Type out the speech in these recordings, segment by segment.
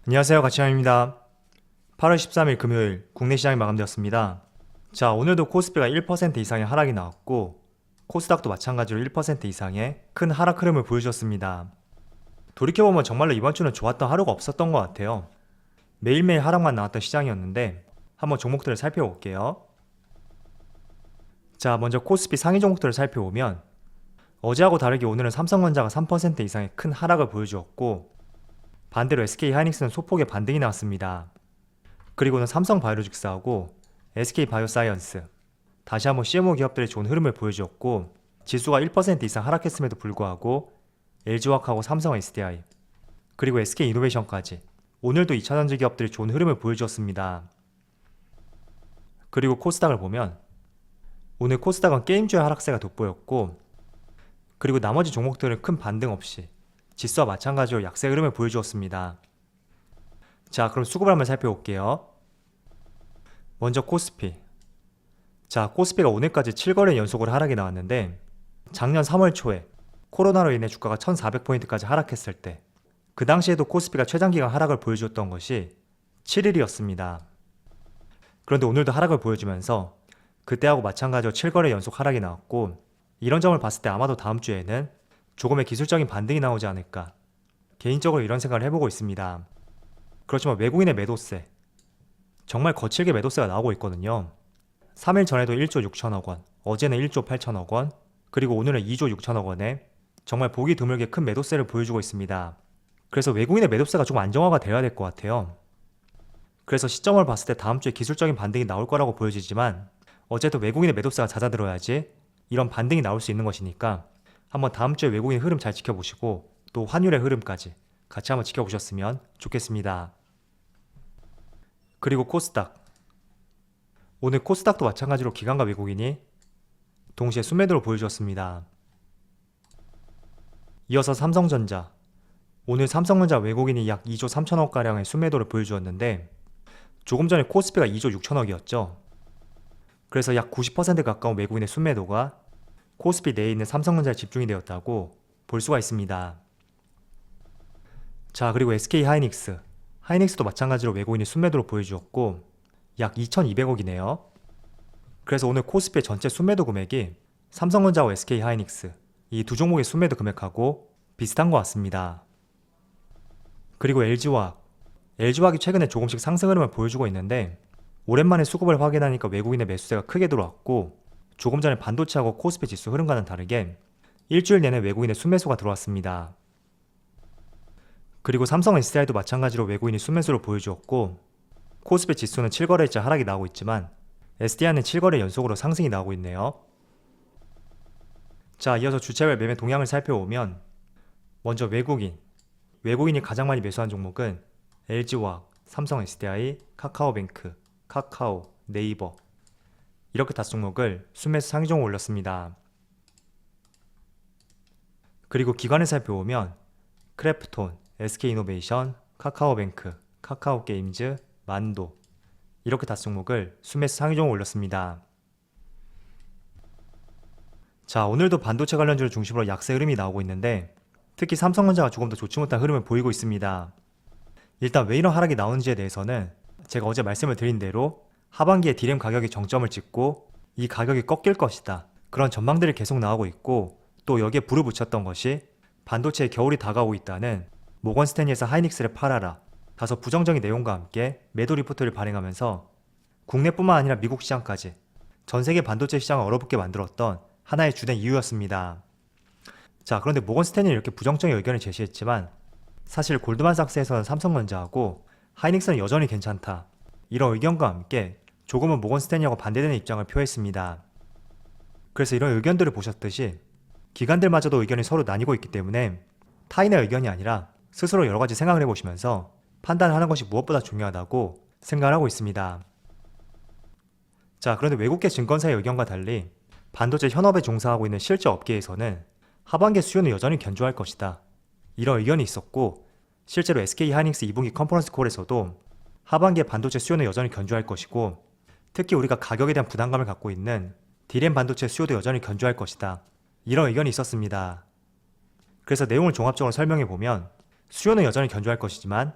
안녕하세요, 가치형입니다. 8월 13일 금요일 국내 시장이 마감되었습니다. 자, 오늘도 코스피가 1% 이상의 하락이 나왔고 코스닥도 마찬가지로 1% 이상의 큰 하락 흐름을 보여주었습니다. 돌이켜보면 정말로 이번 주는 좋았던 하루가 없었던 것 같아요. 매일매일 하락만 나왔던 시장이었는데 한번 종목들을 살펴볼게요. 자, 먼저 코스피 상위 종목들을 살펴보면 어제하고 다르게 오늘은 삼성전자가 3% 이상의 큰 하락을 보여주었고 반대로 SK하이닉스는 소폭의 반등이 나왔습니다. 그리고는 삼성바이오로직스하고 SK바이오사이언스, 다시 한번 CMO 기업들의 좋은 흐름을 보여주었고 지수가 1% 이상 하락했음에도 불구하고 LG화학하고 삼성 SDI, 그리고 SK이노베이션까지 오늘도 2차전지 기업들이 좋은 흐름을 보여주었습니다. 그리고 코스닥을 보면 오늘 코스닥은 게임주의 하락세가 돋보였고 그리고 나머지 종목들은 큰 반등 없이 지수와 마찬가지로 약세 흐름을 보여주었습니다. 자, 그럼 수급을 한번 살펴볼게요. 먼저 코스피. 자, 코스피가 오늘까지 7거래 연속으로 하락이 나왔는데 작년 3월 초에 코로나로 인해 주가가 1400포인트까지 하락했을 때 그 당시에도 코스피가 최장기간 하락을 보여주었던 것이 7일이었습니다. 그런데 오늘도 하락을 보여주면서 그때하고 마찬가지로 7거래 연속 하락이 나왔고 이런 점을 봤을 때 아마도 다음 주에는 조금의 기술적인 반등이 나오지 않을까, 개인적으로 이런 생각을 해보고 있습니다. 그렇지만 외국인의 매도세, 정말 거칠게 매도세가 나오고 있거든요. 3일 전에도 1조 6천억 원, 어제는 1조 8천억 원, 그리고 오늘은 2조 6천억 원에 정말 보기 드물게 큰 매도세를 보여주고 있습니다. 그래서 외국인의 매도세가 좀 안정화가 되어야 될 것 같아요. 그래서 시점을 봤을 때 다음 주에 기술적인 반등이 나올 거라고 보여지지만 어쨌든 외국인의 매도세가 잦아들어야지 이런 반등이 나올 수 있는 것이니까 한번 다음 주에 외국인 흐름 잘 지켜보시고 또 환율의 흐름까지 같이 한번 지켜보셨으면 좋겠습니다. 그리고 코스닥. 오늘 코스닥도 마찬가지로 기관과 외국인이 동시에 순매도를 보여주었습니다. 이어서 삼성전자. 오늘 삼성전자 외국인이 약 2조 3천억가량의 순매도를 보여주었는데 조금 전에 코스피가 2조 6천억이었죠. 그래서 약 90% 가까운 외국인의 순매도가 코스피 내에 있는 삼성전자에 집중이 되었다고 볼 수가 있습니다. 자, 그리고 SK하이닉스. 하이닉스도 마찬가지로 외국인이 순매도를 보여주었고 약 2200억이네요. 그래서 오늘 코스피의 전체 순매도 금액이 삼성전자와 SK하이닉스 이 두 종목의 순매도 금액하고 비슷한 것 같습니다. 그리고 LG화학. LG화학이 최근에 조금씩 상승 흐름을 보여주고 있는데 오랜만에 수급을 확인하니까 외국인의 매수세가 크게 들어왔고 조금 전에 반도체하고 코스피 지수 흐름과는 다르게 일주일 내내 외국인의 순매수가 들어왔습니다. 그리고 삼성 SDI도 마찬가지로 외국인이 순매수를 보여주었고 코스피 지수는 7거래일째 하락이 나오고 있지만 SDI는 7거래 연속으로 상승이 나오고 있네요. 자, 이어서 주체별 매매 동향을 살펴보면 먼저 외국인이 가장 많이 매수한 종목은 LG화학, 삼성 SDI, 카카오뱅크, 카카오, 네이버 이렇게 5종목을 순매수 상위 종목 올렸습니다. 그리고 기관을 살펴보면 크래프톤, SK이노베이션, 카카오뱅크, 카카오게임즈, 만도 이렇게 5종목을 순매수 상위 종목 올렸습니다. 자, 오늘도 반도체 관련주를 중심으로 약세 흐름이 나오고 있는데 특히 삼성전자가 조금 더 좋지 못한 흐름을 보이고 있습니다. 일단 왜 이런 하락이 나오는지에 대해서는 제가 어제 말씀을 드린 대로 하반기에 D램 가격이 정점을 찍고 이 가격이 꺾일 것이다, 그런 전망들이 계속 나오고 있고 또 여기에 불을 붙였던 것이 반도체의 겨울이 다가오고 있다는 모건스탠리에서 하이닉스를 팔아라 다소 부정적인 내용과 함께 매도 리포트를 발행하면서 국내뿐만 아니라 미국 시장까지 전 세계 반도체 시장을 얼어붙게 만들었던 하나의 주된 이유였습니다. 자, 그런데 모건스탠리는 이렇게 부정적인 의견을 제시했지만 사실 골드만삭스에서는 삼성전자하고 하이닉스는 여전히 괜찮다, 이런 의견과 함께 조금은 모건스탠리하고 반대되는 입장을 표했습니다. 그래서 이런 의견들을 보셨듯이 기관들마저도 의견이 서로 나뉘고 있기 때문에 타인의 의견이 아니라 스스로 여러 가지 생각을 해보시면서 판단을 하는 것이 무엇보다 중요하다고 생각을 하고 있습니다. 자, 그런데 외국계 증권사의 의견과 달리 반도체 현업에 종사하고 있는 실제 업계에서는 하반기 수요는 여전히 견조할 것이다, 이런 의견이 있었고 실제로 SK하이닉스 2분기 컨퍼런스 콜에서도 하반기에 반도체 수요는 여전히 견조할 것이고 특히 우리가 가격에 대한 부담감을 갖고 있는 D램 반도체 수요도 여전히 견조할 것이다, 이런 의견이 있었습니다. 그래서 내용을 종합적으로 설명해 보면 수요는 여전히 견조할 것이지만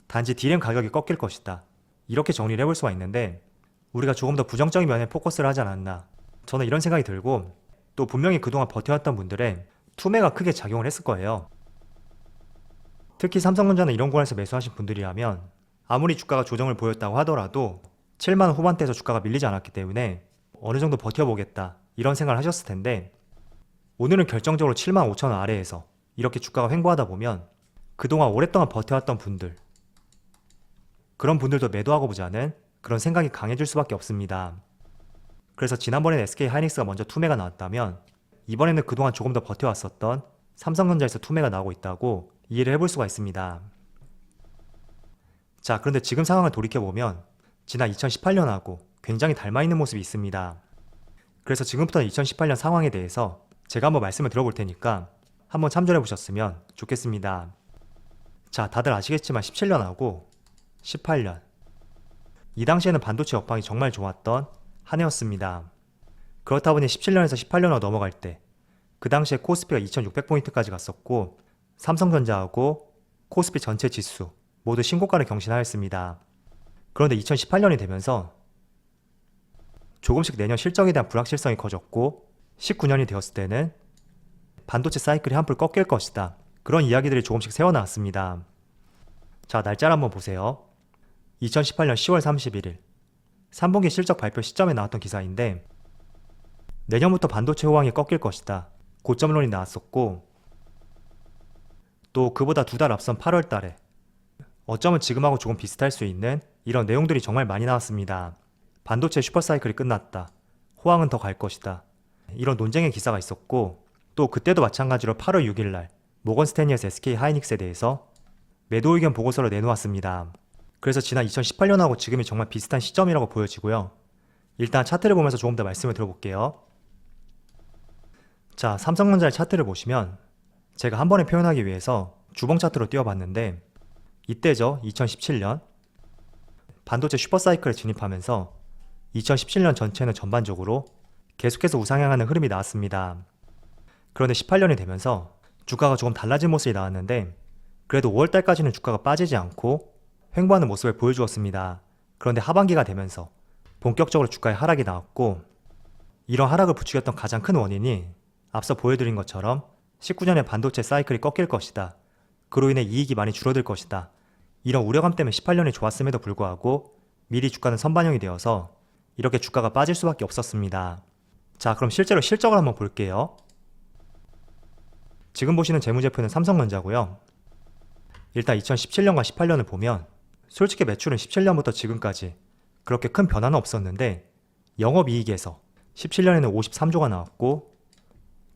단지 D램 가격이 꺾일 것이다. 이렇게 정리를 해볼 수가 있는데 우리가 조금 더 부정적인 면에 포커스를 하지 않았나. 저는 이런 생각이 들고 또 분명히 그동안 버텨왔던 분들의 투매가 크게 작용을 했을 거예요. 특히 삼성전자는 이런 구간에서 매수하신 분들이라면 아무리 주가가 조정을 보였다고 하더라도 7만원 후반대에서 주가가 밀리지 않았기 때문에 어느 정도 버텨보겠다 이런 생각을 하셨을 텐데 오늘은 결정적으로 7만 5천원 아래에서 이렇게 주가가 횡보하다 보면 그동안 오랫동안 버텨왔던 분들 그런 분들도 매도하고 보자는 그런 생각이 강해질 수밖에 없습니다. 그래서 지난번엔 SK하이닉스가 먼저 투매가 나왔다면 이번에는 그동안 조금 더 버텨왔었던 삼성전자에서 투매가 나오고 있다고 이해를 해볼 수가 있습니다. 자, 그런데 지금 상황을 돌이켜보면 지난 2018년하고 굉장히 닮아있는 모습이 있습니다. 그래서 지금부터는 2018년 상황에 대해서 제가 한번 말씀을 들어볼 테니까 한번 참조해 보셨으면 좋겠습니다. 자, 다들 아시겠지만 17년하고 18년 이 당시에는 반도체 업황이 정말 좋았던 한 해였습니다. 그렇다 보니 17년에서 18년으로 넘어갈 때 그 당시에 코스피가 2600포인트까지 갔었고 삼성전자하고 코스피 전체 지수 모두 신고가를 경신하였습니다. 그런데 2018년이 되면서 조금씩 내년 실적에 대한 불확실성이 커졌고 19년이 되었을 때는 반도체 사이클이 한풀 꺾일 것이다. 그런 이야기들이 조금씩 새어나왔습니다. 자, 날짜를 한번 보세요. 2018년 10월 31일 3분기 실적 발표 시점에 나왔던 기사인데 내년부터 반도체 호황이 꺾일 것이다. 고점론이 나왔었고 또 그보다 2달 앞선 8월 달에 어쩌면 지금하고 조금 비슷할 수 있는 이런 내용들이 정말 많이 나왔습니다. 반도체 슈퍼사이클이 끝났다. 호황은 더 갈 것이다. 이런 논쟁의 기사가 있었고 또 그때도 마찬가지로 8월 6일날 모건스탠리에서 SK하이닉스에 대해서 매도 의견 보고서를 내놓았습니다. 그래서 지난 2018년하고 지금이 정말 비슷한 시점이라고 보여지고요. 일단 차트를 보면서 조금 더 말씀을 들어볼게요. 자, 삼성전자의 차트를 보시면 제가 한 번에 표현하기 위해서 주봉 차트로 띄워봤는데 이때죠. 2017년 반도체 슈퍼사이클에 진입하면서 2017년 전체는 전반적으로 계속해서 우상향하는 흐름이 나왔습니다. 그런데 18년이 되면서 주가가 조금 달라진 모습이 나왔는데 그래도 5월달까지는 주가가 빠지지 않고 횡보하는 모습을 보여주었습니다. 그런데 하반기가 되면서 본격적으로 주가의 하락이 나왔고 이런 하락을 부추겼던 가장 큰 원인이 앞서 보여드린 것처럼 19년에 반도체 사이클이 꺾일 것이다. 그로 인해 이익이 많이 줄어들 것이다. 이런 우려감 때문에 18년이 좋았음에도 불구하고 미리 주가는 선반영이 되어서 이렇게 주가가 빠질 수밖에 없었습니다. 자, 그럼 실제로 실적을 한번 볼게요. 지금 보시는 재무제표는 삼성전자고요. 일단 2017년과 18년을 보면 솔직히 매출은 17년부터 지금까지 그렇게 큰 변화는 없었는데 영업이익에서 17년에는 53조가 나왔고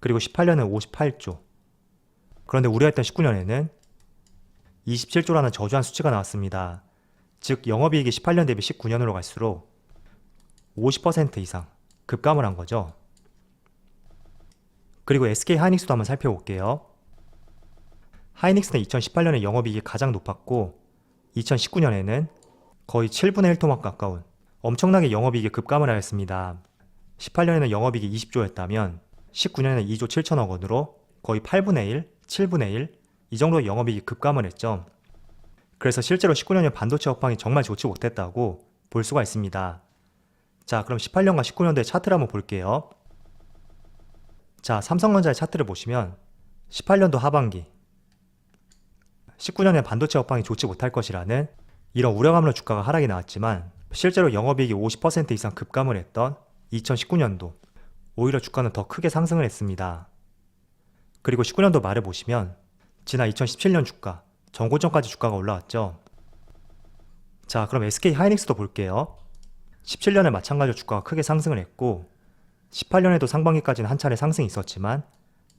그리고 18년에는 58조. 그런데 우려했던 19년에는 27조라는 저조한 수치가 나왔습니다. 즉 영업이익이 18년 대비 19년으로 갈수록 50% 이상 급감을 한 거죠. 그리고 SK하이닉스도 한번 살펴볼게요. 하이닉스는 2018년에 영업이익이 가장 높았고 2019년에는 거의 7분의 1 토막 가까운 엄청나게 영업이익이 급감을 하였습니다. 18년에는 영업이익이 20조였다면 19년에는 2조 7천억 원으로 거의 8분의 1, 7분의 1 이 정도의 영업이익이 급감을 했죠. 그래서 실제로 19년에 반도체 업황이 정말 좋지 못했다고 볼 수가 있습니다. 자, 그럼 18년과 19년도의 차트를 한번 볼게요. 자, 삼성전자의 차트를 보시면 18년도 하반기 19년에 반도체 업황이 좋지 못할 것이라는 이런 우려감으로 주가가 하락이 나왔지만 실제로 영업이익이 50% 이상 급감을 했던 2019년도 오히려 주가는 더 크게 상승을 했습니다. 그리고 19년도 말을 보시면 지난 2017년 주가, 전고점까지 주가가 올라왔죠. 자, 그럼 SK하이닉스도 볼게요. 17년에 마찬가지로 주가가 크게 상승을 했고 18년에도 상반기까지는 한 차례 상승이 있었지만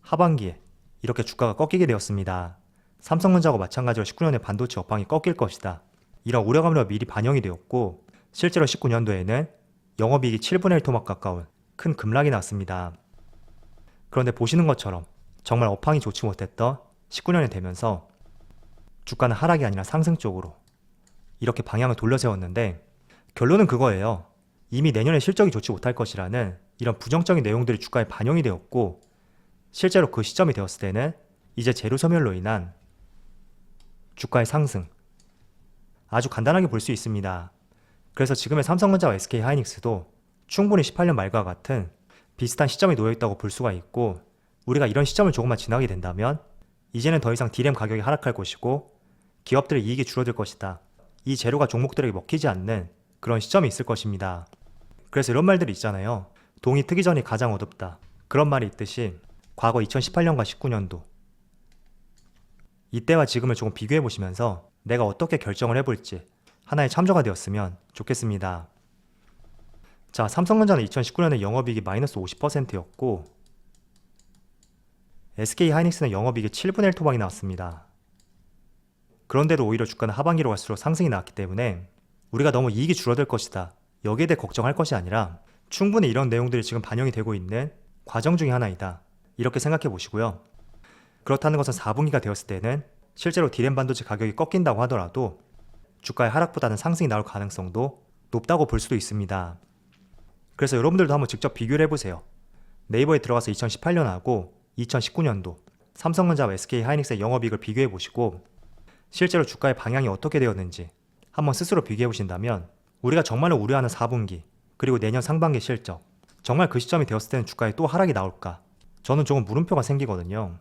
하반기에 이렇게 주가가 꺾이게 되었습니다. 삼성전자하고 마찬가지로 19년에 반도체 업황이 꺾일 것이다. 이런 우려감으로 미리 반영이 되었고 실제로 19년도에는 영업이익이 7분의 1 토막 가까운 큰 급락이 났습니다. 그런데 보시는 것처럼 정말 업황이 좋지 못했던 19년이 되면서 주가는 하락이 아니라 상승 쪽으로 이렇게 방향을 돌려세웠는데 결론은 그거예요. 이미 내년에 실적이 좋지 못할 것이라는 이런 부정적인 내용들이 주가에 반영이 되었고 실제로 그 시점이 되었을 때는 이제 재료 소멸로 인한 주가의 상승 아주 간단하게 볼 수 있습니다. 그래서 지금의 삼성전자와 SK하이닉스도 충분히 18년 말과 같은 비슷한 시점에 놓여있다고 볼 수가 있고, 우리가 이런 시점을 조금만 지나게 된다면 이제는 더 이상 D램 가격이 하락할 것이고 기업들의 이익이 줄어들 것이다. 이 재료가 종목들에게 먹히지 않는 그런 시점이 있을 것입니다. 그래서 이런 말들이 있잖아요. 동이 트기 전이 가장 어둡다. 그런 말이 있듯이 과거 2018년과 19년도 이때와 지금을 조금 비교해 보시면서 내가 어떻게 결정을 해볼지 하나의 참조가 되었으면 좋겠습니다. 자, 삼성전자는 2019년에 영업이익이 마이너스 50%였고 SK하이닉스는 영업이익이 7분의 1 토박이 나왔습니다. 그런데도 오히려 주가는 하반기로 갈수록 상승이 나왔기 때문에 우리가 너무 이익이 줄어들 것이다, 여기에 대해 걱정할 것이 아니라 충분히 이런 내용들이 지금 반영이 되고 있는 과정 중의 하나이다, 이렇게 생각해 보시고요. 그렇다는 것은 4분기가 되었을 때는 실제로 D램 반도체 가격이 꺾인다고 하더라도 주가의 하락보다는 상승이 나올 가능성도 높다고 볼 수도 있습니다. 그래서 여러분들도 한번 직접 비교를 해보세요. 네이버에 들어가서 2018년하고 2019년도 삼성전자와 SK하이닉스의 영업이익을 비교해 보시고 실제로 주가의 방향이 어떻게 되었는지 한번 스스로 비교해 보신다면 우리가 정말로 우려하는 4분기 그리고 내년 상반기 실적, 정말 그 시점이 되었을 때는 주가에 또 하락이 나올까? 저는 조금 물음표가 생기거든요.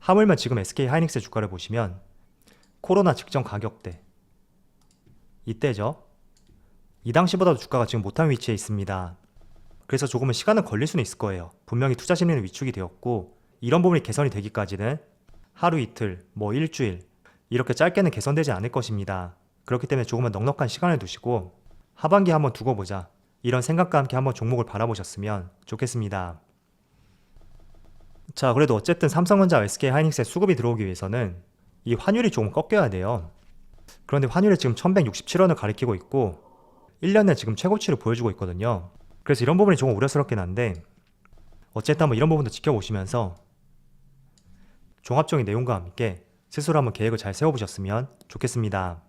하물며 지금 SK하이닉스의 주가를 보시면 코로나 직전 가격대 이때죠. 이 당시보다도 주가가 지금 못한 위치에 있습니다. 그래서 조금은 시간은 걸릴 수는 있을 거예요. 분명히 투자 심리는 위축이 되었고 이런 부분이 개선이 되기까지는 하루 이틀, 일주일 이렇게 짧게는 개선되지 않을 것입니다. 그렇기 때문에 조금은 넉넉한 시간을 두시고 하반기에 한번 두고 보자, 이런 생각과 함께 한번 종목을 바라보셨으면 좋겠습니다. 자, 그래도 어쨌든 삼성전자와 SK하이닉스에 수급이 들어오기 위해서는 이 환율이 조금 꺾여야 돼요. 그런데 환율이 지금 1167원을 가리키고 있고 1년 내 지금 최고치를 보여주고 있거든요. 그래서 이런 부분이 조금 우려스럽긴 한데 어쨌든 한번 이런 부분도 지켜보시면서 종합적인 내용과 함께 스스로 한번 계획을 잘 세워보셨으면 좋겠습니다.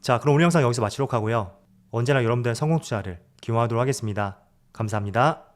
자, 그럼 오늘 영상 여기서 마치도록 하고요. 언제나 여러분들의 성공 투자를 기원하도록 하겠습니다. 감사합니다.